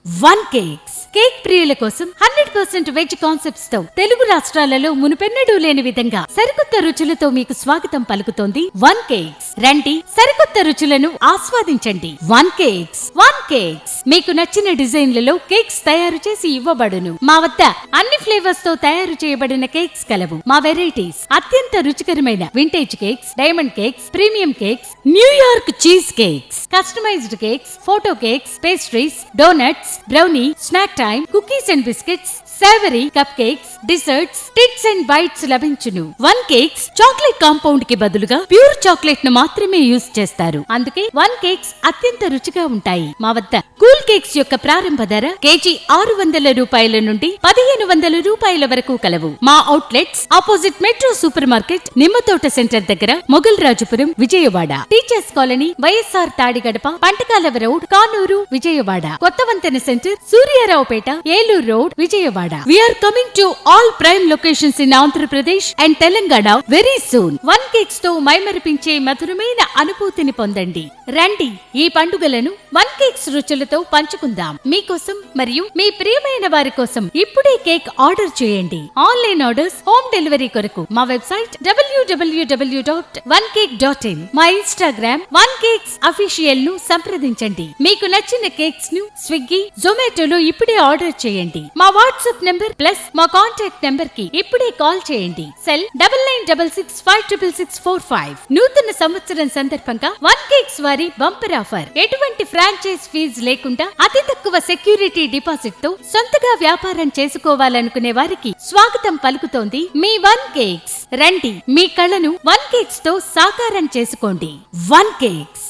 One cakes cake ప్రియుల కోసం 100% veg concepts తో తెలుగు రాష్ట్రాలలో మునుపెన్నడూ లేని విధంగా సరికొత్త రుచులతో మీకు స్వాగతం పలుకుతోంది వన్ కేక్స్. రండి, సరికొత్త రుచులను ఆస్వాదించండి. వన్ కేక్స్ మీకు నచ్చిన డిజైన్లలో కేక్స్ తయారు చేసి ఇవ్వబడును. మా వద్ద అన్ని ఫ్లేవర్స్ తో తయారు చేయబడిన కేక్స్ కలవు. మా వెరైటీస్ అత్యంత రుచికరమైన vintage cakes, diamond cakes, premium cakes, New York cheese cakes, customized cakes, photo cakes, pastries, donuts, brownie, snack time, cookies and biscuits, savoury, cup cakes, desserts, treats and bites లభించును. One cakes chocolate compound కి బదులుగా pure chocolate ను మాత్రమే use చేస్తారు. అందుకే one cakes అత్యంత రుచిగా ఉంటాయి. మా వద్ద కూల్ కేక్స్ యొక్క ప్రారంభ ధర కేజీ 600 రూపాయల నుండి 1500 రూపాయల వరకు కలవు. మా outlets opposite metro super market, Nimmathota center దగ్గర, Mogalrajapuram, Vijayawada. Teachers colony, YSR Tadigadapa, Pantakalava road, Kanuru, Vijayawada. కొత్త వంతెన center, Suryaraopeta, Eluru road, Vijayawada. We are coming to all prime locations in Andhra Pradesh and Telangana very soon. One cakes తో మైమరిపించే మధురమైన అనుభూతిని పొందండి. రండి, ఈ పండుగలను వన్ కేక్స్ రుచులతో పంచుకుందాం. మీకోసం మరియు మీ ప్రియమైన వారి కోసం ఇప్పుడే కేక్ ఆర్డర్ చేయండి. ఆన్లైన్ ఆర్డర్స్, హోమ్ డెలివరీ కొరకు మా వెబ్సైట్ www.onecake.in, మా ఇన్స్టాగ్రామ్ వన్ కేక్స్ అఫీషియల్ ను సంప్రదించండి. మీకు నచ్చిన కేక్స్ ను స్విగ్గీ, జొమాటోలో ఇప్పుడే ఆర్డర్ చేయండి. మా వాట్సాప్ నెంబర్ ప్లస్ మా కాంటాక్ట్ నెంబర్ కి ఇప్పుడే కాల్ చేయండి. సెల్ 9966566645. నూతన సంవత్సరం సందర్భంగా వన్ కేక్స్ వారి బంపర్ ఆఫర్. ఎటువంటి ఫ్రాంచైజ్ ఫీజు లేకుండా అతి తక్కువ సెక్యూరిటీ డిపాజిట్ తో సొంతగా వ్యాపారం చేసుకోవాలనుకునే వారికి స్వాగతం పలుకుతోంది మీ వన్ కేక్స్. రండి, మీ కళను వన్ కేక్స్ తో సాకారం చేసుకోండి. One cakes.